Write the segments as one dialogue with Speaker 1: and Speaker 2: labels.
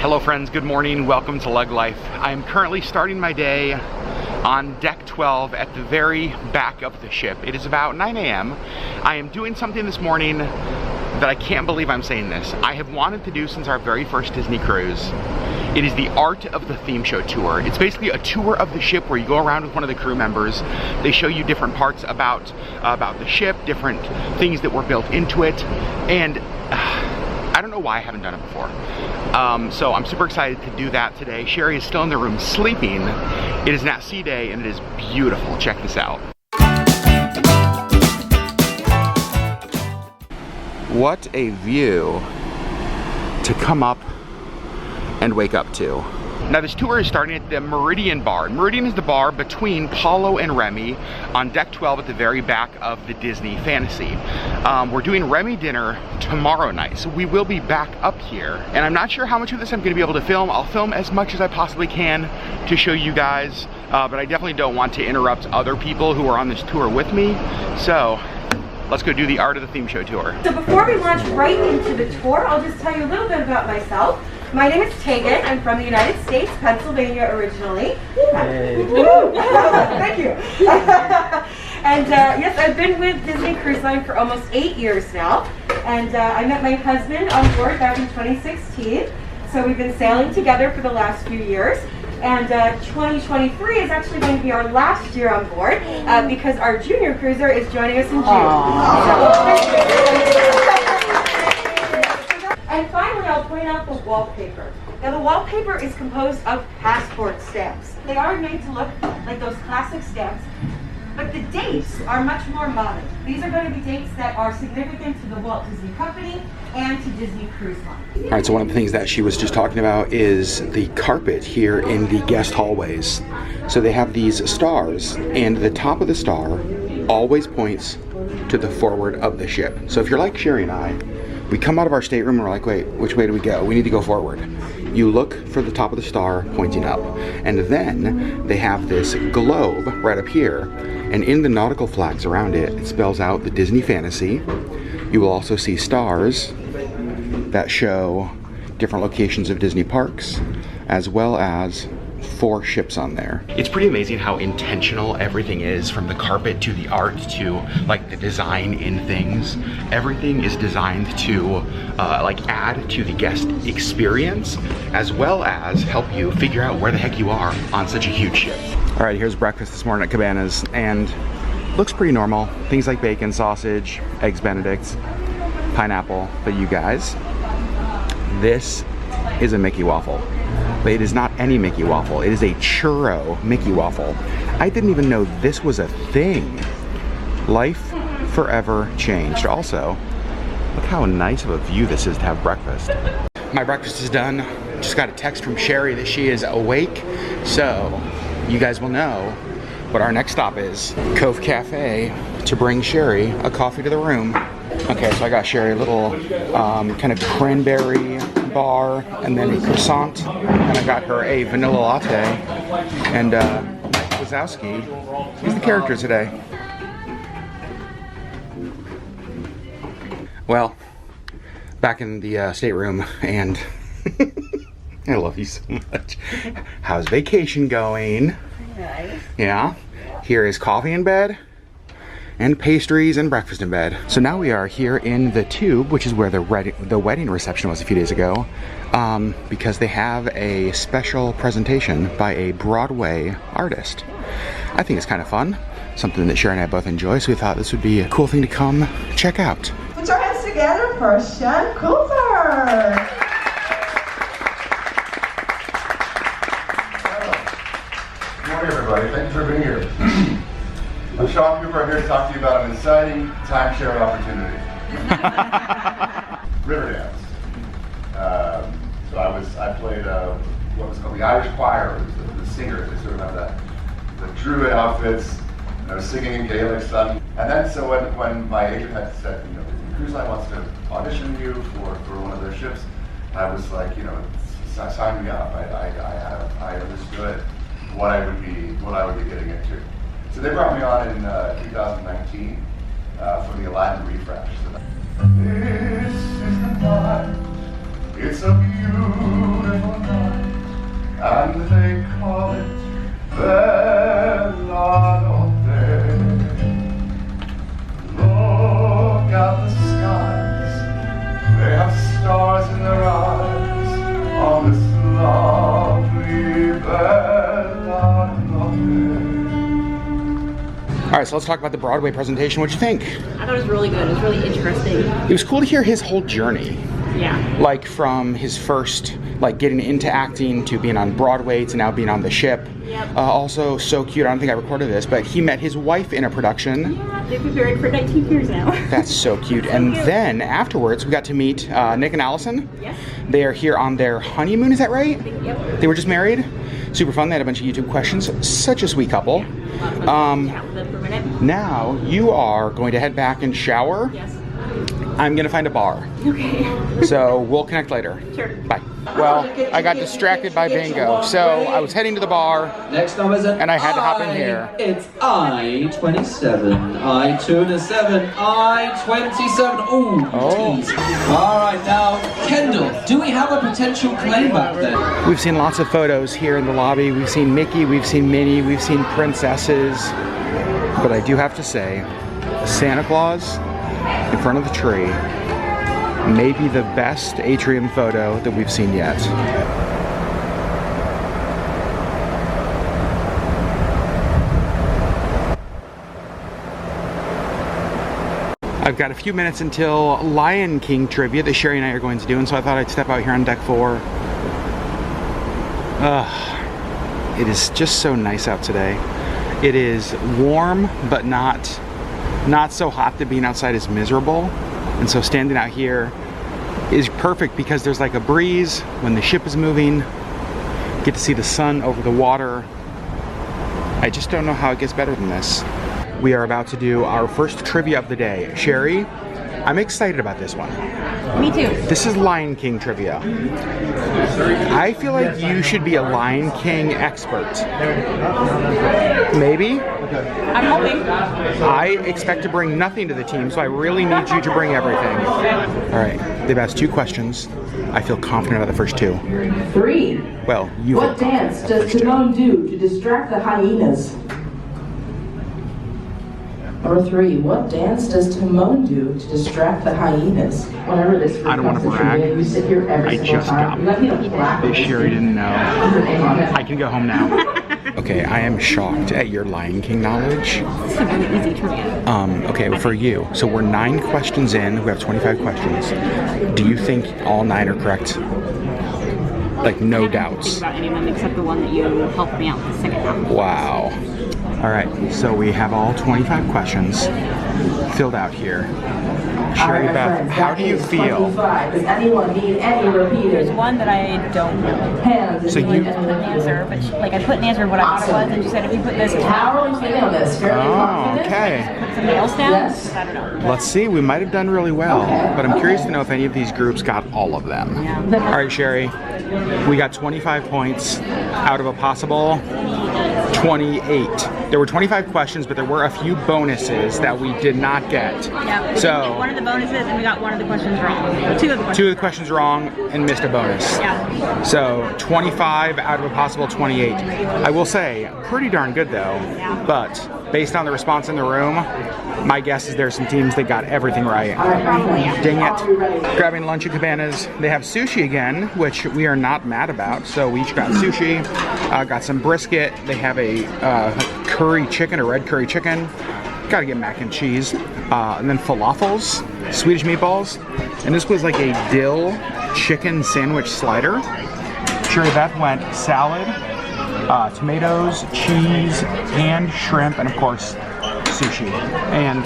Speaker 1: Hello friends, good morning, welcome to LeggLife. I am currently starting my day on deck 12 at the very back of the ship. It is about 9 a.m. I am doing something this morning that I can't believe I'm saying this. I have wanted to do since our very first Disney cruise. It is the Art of the Theme Show tour. It's basically a tour of the ship where you go around with one of the crew members. They show you different parts about the ship, different things that were built into it, and I don't know why I haven't done it before. So I'm super excited to do that today. Sherri is still in the room sleeping. It is now sea day and it is beautiful. Check this out. What a view to come up and wake up to. Now this tour is starting at the Meridian Bar. Meridian is the bar between Paulo and Remy on deck 12 at the very back of the Disney Fantasy. We're doing Remy dinner tomorrow night, so we will be back up here. And I'm not sure how much of this I'm gonna be able to film. I'll film as much as I possibly can to show you guys, but I definitely don't want to interrupt other people who are on this tour with me. So let's go do the Art of the Theme Show tour.
Speaker 2: So before we launch right into the tour, I'll just tell you a little bit about myself. My name is Tegan. I'm from the United States, Pennsylvania originally. Hey. Thank you. And yes, I've been with Disney Cruise Line for almost 8 years now. And I met my husband on board back in 2016. So we've been sailing together for the last few years. And 2023 is actually going to be our last year on board because our junior cruiser is joining us in June. And finally, I'll point out the wallpaper. Now, the wallpaper is composed of passport stamps. They are made to look like those classic stamps, but the dates are much more modern. These are going to be dates that are significant to the Walt Disney Company and to Disney Cruise Line.
Speaker 1: All right, so one of the things that she was just talking about is the carpet here in the guest hallways. So they have these stars, and the top of the star always points to the forward of the ship. So if you're like Sherri and I, we come out of our stateroom and we're like, wait, which way do we go? We need to go forward. You look for the top of the star pointing up. And then they have this globe right up here. And in the nautical flags around it, it spells out the Disney Fantasy. You will also see stars that show different locations of Disney parks, as well as 4 ships on there. It's pretty amazing how intentional everything is, from the carpet to the art to like the design in things. Everything is designed to like add to the guest experience, as well as help you figure out where the heck you are on such a huge ship. All right, here's breakfast this morning at Cabanas, and looks pretty normal. Things like bacon, sausage, eggs Benedict, pineapple. But you guys, this is a Mickey waffle. But it is not any Mickey waffle. It is a churro Mickey waffle. I didn't even know this was a thing. Life forever changed. Also, look how nice of a view this is to have breakfast. My breakfast is done. Just got a text from Sherri that she is awake. So you guys will know what our next stop is. Cove Cafe to bring Sherri a coffee to the room. Okay, so I got Sherri a little kind of cranberry bar and then a croissant, and I got her a vanilla latte, and Mike Wazowski, he's the character today. Well, back in the stateroom, and I love you so much. How's vacation going?
Speaker 2: Nice.
Speaker 1: Yeah, here is coffee in bed, and pastries and breakfast in bed. So now we are here in the Tube, which is where the wedding reception was a few days ago, because they have a special presentation by a Broadway artist. I think it's kind of fun, something that Sherri and I both enjoy, so we thought this would be a cool thing to come check out.
Speaker 3: Put your hands together for Sean Cooper.
Speaker 4: Good morning, everybody. Thanks for being here. I'm Sean Cooper. I'm here to talk to you about an exciting timeshare opportunity. Riverdance. So I played what was called the Irish Choir. It was the singers. They sort of have the druid outfits. And I was singing in Gaelic stuff. And then so when my agent had said, you know, the cruise line wants to audition you for one of their ships, I was like, you know, sign me up. I understood what I would be getting into. So they brought me on in 2019 for the Aladdin refresh. So this is the time. It's a beautiful
Speaker 1: right, so let's talk about the Broadway presentation. What'd you think?
Speaker 5: I thought it was really good. It was really interesting.
Speaker 1: It was cool to hear his whole journey.
Speaker 5: Yeah.
Speaker 1: Like from his first, like getting into acting to being on Broadway to now being on the ship.
Speaker 5: Yep.
Speaker 1: Also so cute, I don't think I recorded this, but he met his wife in a production.
Speaker 5: Yeah, they've been married for 19 years now.
Speaker 1: That's so cute. And then afterwards, we got to meet Nick and Allison.
Speaker 5: Yes.
Speaker 1: They are here on their honeymoon, is that right?
Speaker 5: Yep.
Speaker 1: They were just married. Super fun. They had a bunch of YouTube questions. Such a sweet couple.
Speaker 5: Chat with them for a minute.
Speaker 1: Now you are going to head back and shower.
Speaker 5: Yes.
Speaker 1: I'm gonna find a bar.
Speaker 5: Okay.
Speaker 1: So we'll connect later.
Speaker 5: Sure.
Speaker 1: Bye. Well, I got distracted by bingo, so I was heading to the bar.
Speaker 6: Next number is
Speaker 1: And I had to hop in here.
Speaker 6: It's I-27, I-27, I-27. Ooh,
Speaker 1: Oh.
Speaker 6: geez. All right, now, Kendall, do we have a potential claim back there?
Speaker 1: We've seen lots of photos here in the lobby. We've seen Mickey, we've seen Minnie, we've seen princesses. But I do have to say, Santa Claus in front of the tree may be the best atrium photo that we've seen yet. I've got a few minutes until Lion King trivia that Sherri and I are going to do, and so I thought I'd step out here on deck 4. It is just so nice out today. It is warm, but not so hot that being outside is miserable. And so standing out here is perfect because there's like a breeze when the ship is moving. Get to see the sun over the water. I just don't know how it gets better than this. We are about to do our first trivia of the day. Sherri, I'm excited about this one.
Speaker 5: Me too.
Speaker 1: This is Lion King trivia. I feel like you should be a Lion King expert. Maybe?
Speaker 5: I'm hoping.
Speaker 1: I expect to bring nothing to the team, so I really need you to bring everything. All right, they've asked 2 questions. I feel confident about the first 2.
Speaker 3: 3.
Speaker 1: Well, you
Speaker 3: What dance does Timon do to distract the hyenas? Number 3. What dance does Timon do to distract the hyenas? Whenever this
Speaker 1: I don't want to brag.
Speaker 3: you sit here every
Speaker 1: I
Speaker 3: single
Speaker 1: just
Speaker 3: time.
Speaker 1: got
Speaker 3: You let me black
Speaker 1: They Sherri didn't know.
Speaker 3: your name on it.
Speaker 1: I can go home now. Okay, I am shocked at your Lion King knowledge.
Speaker 5: This is a really easy trivia.
Speaker 1: Okay, well, for you, so we're 9 questions in. We have 25 questions. Do you think all 9 are correct? Like, no
Speaker 5: I haven't
Speaker 1: doubts.
Speaker 5: think about any of them except the one that you helped me out with the second half.
Speaker 1: Wow. All right, so we have all 25 questions filled out here. Sherri
Speaker 3: All right, my
Speaker 1: Beth,
Speaker 3: friends,
Speaker 1: how
Speaker 3: that
Speaker 1: do you
Speaker 3: is
Speaker 1: feel?
Speaker 3: 25. Does anyone need any repeated
Speaker 5: There's one that I don't know.
Speaker 3: hands?
Speaker 1: So
Speaker 3: If
Speaker 1: you-
Speaker 5: Just put an answer, but like I put an answer of what I thought it was, and she said if you put this
Speaker 3: How are you feeling on this? Fairly
Speaker 1: Oh,
Speaker 3: confident?
Speaker 1: okay.
Speaker 5: put something else down.
Speaker 3: Yes.
Speaker 5: I don't know.
Speaker 1: Let's see, we might have done really well,
Speaker 3: Okay.
Speaker 1: but I'm curious to know if any of these groups got all of them.
Speaker 5: Yeah.
Speaker 1: All right, Sherri, we got 25 points out of a possible 28. There were 25 questions, but there were a few bonuses that we did not get.
Speaker 5: Yeah. We did get
Speaker 1: So,
Speaker 5: one of the bonuses, and we got one of the questions wrong. Or 2 of the questions.
Speaker 1: 2 of the questions wrong and missed a bonus.
Speaker 5: Yeah.
Speaker 1: So 25 out of a possible 28. I will say, pretty darn good though.
Speaker 5: Yeah.
Speaker 1: But based on the response in the room, my guess is there's some teams that got everything right.
Speaker 5: Probably, yeah.
Speaker 1: Dang it. Grabbing lunch at Cabanas. They have sushi again, which we are not mad about. So we each got sushi, got some brisket. They have a curry chicken, a red curry chicken. Gotta get mac and cheese. And then falafels, Swedish meatballs. And this was like a dill chicken sandwich slider. Sherri Beth went salad, tomatoes, cheese, and shrimp, and of course, sushi. And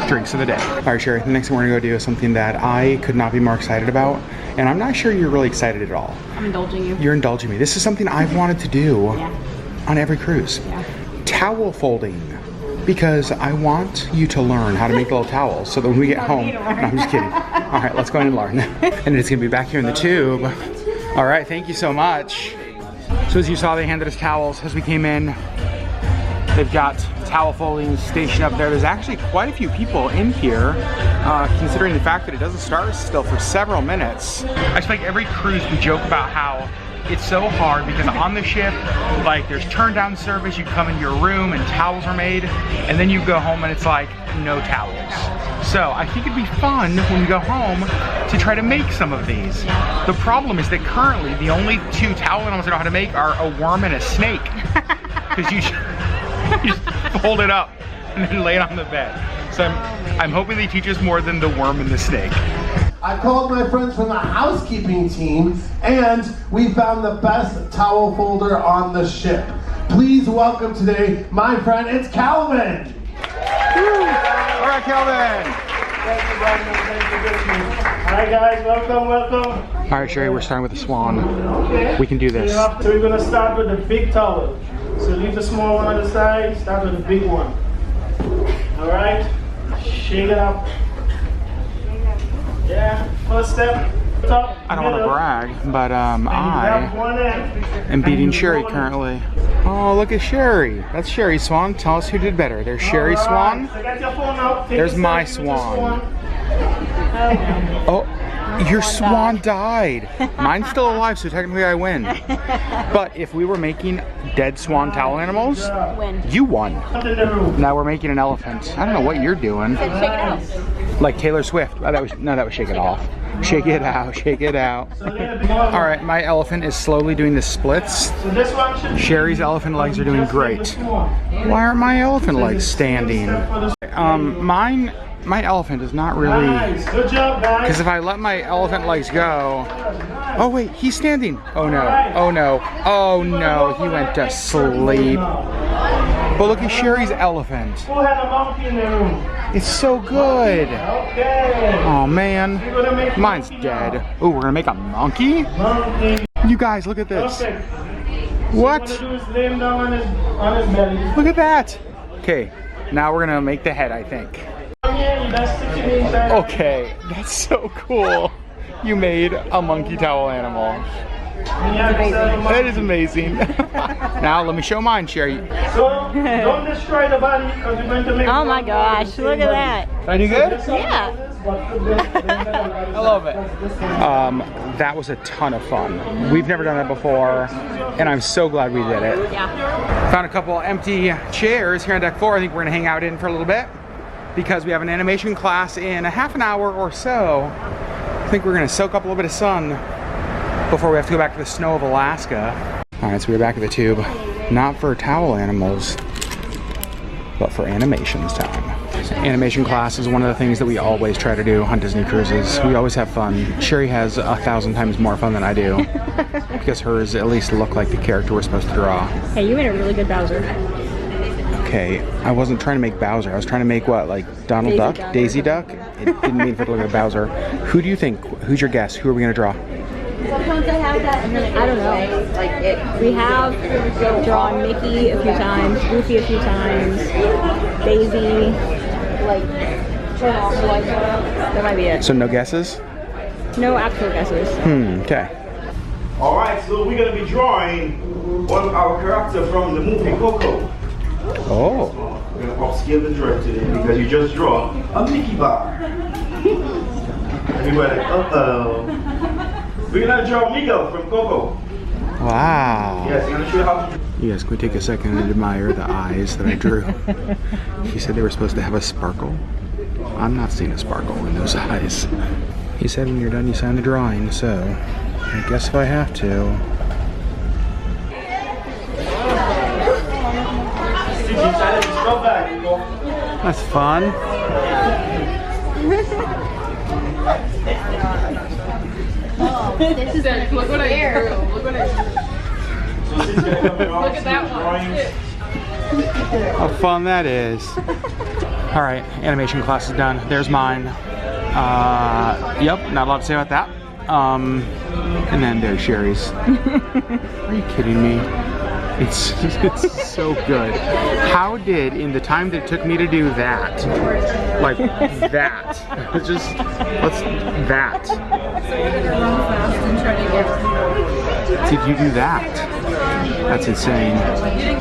Speaker 1: drinks of the day. All right, Sherri, the next thing we're gonna go do is something that I could not be more excited about. And I'm not sure you're really excited at all.
Speaker 5: I'm indulging you.
Speaker 1: You're indulging me. This is something I've wanted to do
Speaker 5: Yeah.
Speaker 1: on every cruise.
Speaker 5: Yeah.
Speaker 1: Towel folding. Because I want you to learn how to make little towels so that when we get home, no, I'm just kidding. All right, let's go in and learn. And it's gonna be back here in the tube. All right, thank you so much. So as you saw, they handed us towels as we came in. They've got towel folding station up there. There's actually quite a few people in here, considering the fact that it doesn't start still for several minutes. I feel like every cruise we joke about how it's so hard because on the ship, like there's turn down service, you come into your room and towels are made, and then you go home and it's like no towels. So I think it'd be fun when we go home to try to make some of these. The problem is that currently the only 2 towel animals I know how to make are a worm and a snake. Because you just fold it up and then lay it on the bed. So I'm hoping they teach us more than the worm and the snake.
Speaker 7: I called my friends from the housekeeping team, and we found the best towel folder on the ship. Please welcome today my friend, it's Calvin.
Speaker 1: All right, Calvin.
Speaker 8: Thank you, Brandon. Thank you, Hi guys, welcome.
Speaker 1: All right, Sherri, we're starting with the swan.
Speaker 8: Okay.
Speaker 1: We can do this.
Speaker 8: So we're gonna start with the big towel. So leave the small one on the side, start with the big one. All right, shake it up. Yeah, first step, top,
Speaker 1: I don't want to
Speaker 8: middle.
Speaker 1: brag, but I
Speaker 8: One end.
Speaker 1: am beating Sherri currently. Oh, look at Sherri. That's Sherri's swan. Tell us who did better. There's Sherri's swan.
Speaker 8: So get your phone out. Take
Speaker 1: There's
Speaker 8: a
Speaker 1: my
Speaker 8: selfie with the
Speaker 1: swan. Oh, your swan died. Mine's still alive, so technically I win. But if we were making dead swan towel animals, you won. Now we're making an elephant. I don't know what you're doing.
Speaker 5: Shake it out.
Speaker 1: Like Taylor Swift. Oh, that was shake it off. Shake it out, shake it out. All right, my elephant is slowly doing the splits.
Speaker 8: So this one should
Speaker 1: Sherri's elephant legs are doing great. Why aren't my elephant legs standing? My elephant is not really,
Speaker 8: Nice. Good job, guys.
Speaker 1: because if I let my elephant legs go, oh wait, he's standing. Oh no, oh no, oh no, he went to sleep. But look at Sherri's elephant.
Speaker 8: Who had a monkey in the room?
Speaker 1: It's so good.
Speaker 8: Okay.
Speaker 1: Oh man,
Speaker 8: We're gonna make
Speaker 1: mine's
Speaker 8: monkey now.
Speaker 1: dead. Ooh, we're gonna make a monkey?
Speaker 8: Monkey.
Speaker 1: You guys, look at this.
Speaker 8: Perfect.
Speaker 1: What?
Speaker 8: What you wanna do is lay him down on his belly.
Speaker 1: Look at that. Okay, now we're gonna make the head, I think. Okay, that's so cool. You made a monkey towel animal. That is amazing. Now let me show mine, Sherri.
Speaker 8: So don't destroy the body because we're going to make.
Speaker 5: Oh my gosh, look at that.
Speaker 1: Did I do good?
Speaker 5: Yeah.
Speaker 1: I love it. That was a ton of fun. We've never done that before, and I'm so glad we did it.
Speaker 5: Yeah.
Speaker 1: Found a couple empty chairs here on deck 4. I think we're gonna hang out in for a little bit because we have an animation class in a half an hour or so. I think we're gonna soak up a little bit of sun before we have to go back to the snow of Alaska. All right, so we're back at the tube. Not for towel animals, but for animations time. Animation class is one of the things that we always try to do on Disney cruises. We always have fun. Sherri has 1,000 times more fun than I do because hers at least look like the character we're supposed to draw.
Speaker 5: Hey, you made a really good Bowser.
Speaker 1: Okay, I wasn't trying to make Bowser. I was trying to make what, like Donald
Speaker 5: Daisy
Speaker 1: Duck?
Speaker 5: Duck.
Speaker 1: Daisy Duck? It didn't mean for it to look like Bowser. Who do you think? Who's your guess? Who are we gonna draw?
Speaker 5: I don't know. We have drawn Mickey a few times, Goofy a few times, Daisy, that might be it.
Speaker 1: So no guesses?
Speaker 5: No actual guesses.
Speaker 1: Okay.
Speaker 9: Alright, so we're going to be drawing one of our character from the movie Coco.
Speaker 1: Oh.
Speaker 9: We're going to upscale the drawing today because you just draw a Mickey bar. And we were like, uh-oh. We're going to draw Miguel from Coco.
Speaker 1: Wow.
Speaker 9: Yes, I'm going to show you how to draw.
Speaker 1: You guys, can we take a second and admire the eyes that I drew? He said they were supposed to have a sparkle. I'm not seeing a sparkle in those eyes. He said when you're done you sign the drawing, so I guess if I have to. That's fun.
Speaker 5: This is look what I drew. Look what I drew.
Speaker 9: Look
Speaker 5: at that one.
Speaker 1: How fun that is. All right, animation class is done. There's mine. Yep, not a lot to say about that. And then there's Sherri's. Are you kidding me? It's so good. How did, in the time that it took me to do that, like that, just, let's, that. Did you do that? That's insane.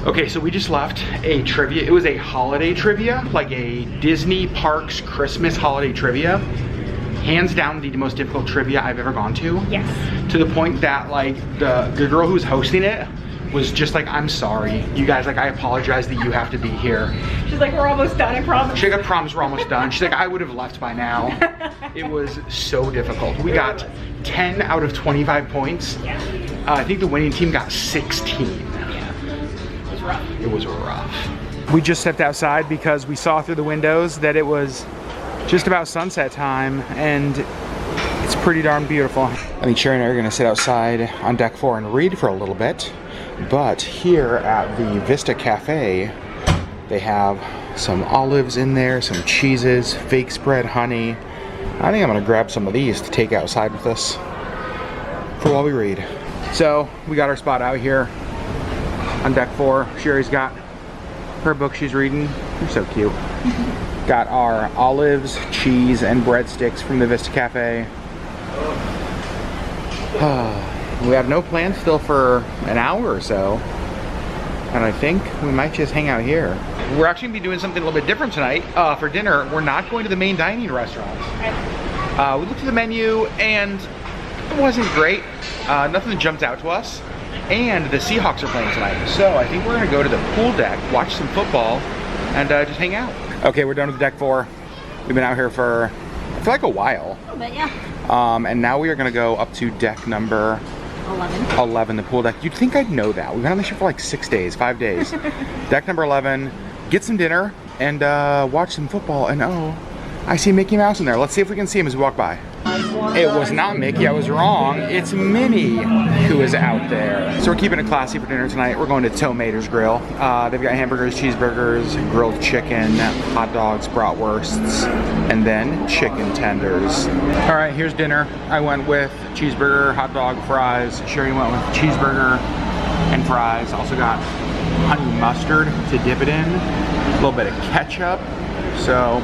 Speaker 1: Okay, so we just left a trivia. It was a holiday trivia, like a Disney Parks Christmas holiday trivia. Hands down the most difficult trivia I've ever gone to.
Speaker 5: Yes.
Speaker 1: To the point that like the girl who was hosting it was just like, I'm sorry. You guys, like, I apologize that you have to be here.
Speaker 5: She's like, we're almost done, I promise.
Speaker 1: She's like, I promise we're almost done. She's like, I would have left by now. It was so difficult. We got 10 out of 25 points.
Speaker 5: Yeah.
Speaker 1: I think the winning team got 16.
Speaker 5: Yeah. It was rough.
Speaker 1: It was rough. We just stepped outside because we saw through the windows that it was just about sunset time, and it's pretty darn beautiful. I think Sherri and I are gonna sit outside on deck 4 and read for a little bit. But here at the Vista Cafe, they have some olives in there, some cheeses, fake spread honey. I think I'm gonna grab some of these to take outside with us for while we read. So we got our spot out here on deck 4. Sherri's got her book she's reading. You're so cute. Got our olives, cheese, and breadsticks from the Vista Cafe. We have no plans still for an hour or so, and I think we might just hang out here. We're actually gonna be doing something a little bit different tonight. For dinner, we're not going to the main dining restaurant. We looked at the menu and it wasn't great. Nothing jumped out to us. And the Seahawks are playing tonight, so I think we're gonna go to the pool deck, watch some football, and just hang out. Okay, we're done with deck 4. We've been out here for, I feel like a while.
Speaker 5: A little bit, yeah.
Speaker 1: And now we are gonna go up to deck number 11, the pool deck. You'd think I'd know that. We've been on this ship for like 5 days. Deck number 11, get some dinner, and watch some football. And oh, I see Mickey Mouse in there. Let's see if we can see him as we walk by. It was not Mickey, I was wrong. It's Minnie who is out there. So we're keeping it classy for dinner tonight. We're going to Tomater's Grill. They've got hamburgers, cheeseburgers, grilled chicken, hot dogs, bratwursts, and then chicken tenders. All right, here's dinner. I went with cheeseburger, hot dog, fries. Sherri went with cheeseburger and fries. Also got honey mustard to dip it in. A little bit of ketchup. So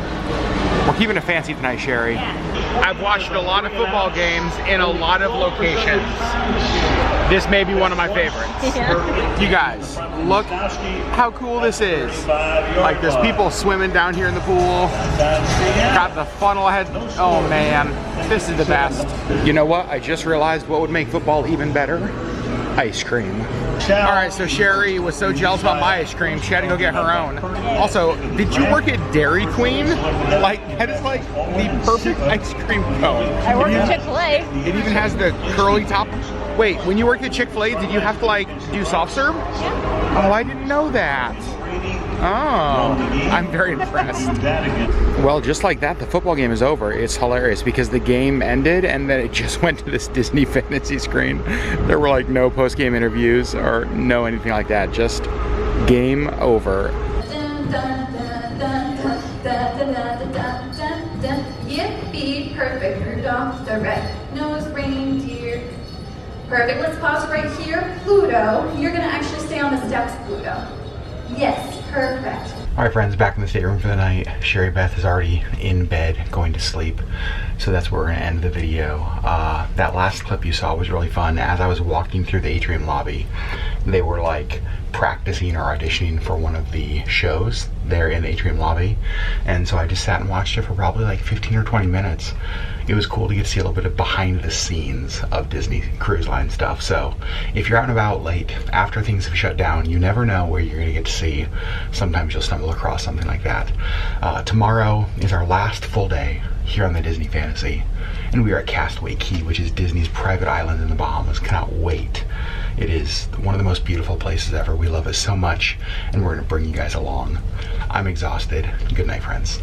Speaker 1: we're keeping it fancy tonight, Sherri. I've watched a lot of football games in a lot of locations. This may be one of my favorites. Yeah. You guys, look how cool this is. Like, there's people swimming down here in the pool. Got the funnel ahead. Oh man, this is the best. You know what? I just realized what would make football even better. Ice cream. All right, so Sherri was so jealous about my ice cream, she had to go get her own. Also, did you work at Dairy Queen? Like, that is like the perfect ice cream cone.
Speaker 5: I worked at Chick-fil-A.
Speaker 1: It even has the curly top. Wait, when you worked at Chick-fil-A, did you have to like do soft serve? Yeah. Oh, I didn't know that. Oh, I'm very impressed. Well, just like that, the football game is over. It's hilarious because the game ended and then it just went to this Disney fantasy screen. There were like no post-game interviews or no anything like that. Just game over.
Speaker 10: Yippee, perfect. Rudolph the red-nosed reindeer. Perfect. Let's pause right here. Pluto, you're gonna actually stay on the steps, Pluto. Yes, perfect.
Speaker 1: All right, friends, back in the stateroom for the night. Sherri Beth is already in bed, going to sleep. So that's where we're gonna end the video. That last clip you saw was really fun. As I was walking through the atrium lobby, they were like practicing or auditioning for one of the shows there in the atrium lobby. And so I just sat and watched it for probably like 15 or 20 minutes. It was cool to get to see a little bit of behind the scenes of Disney Cruise Line stuff. So if you're out and about late, after things have shut down, you never know where you're gonna get to see. Sometimes you'll stumble across something like that. Tomorrow is our last full day here on the Disney Fantasy. And we are at Castaway Cay, which is Disney's private island in the Bahamas. Cannot wait. It is one of the most beautiful places ever. We love it so much, and we're gonna bring you guys along. I'm exhausted. Good night, friends.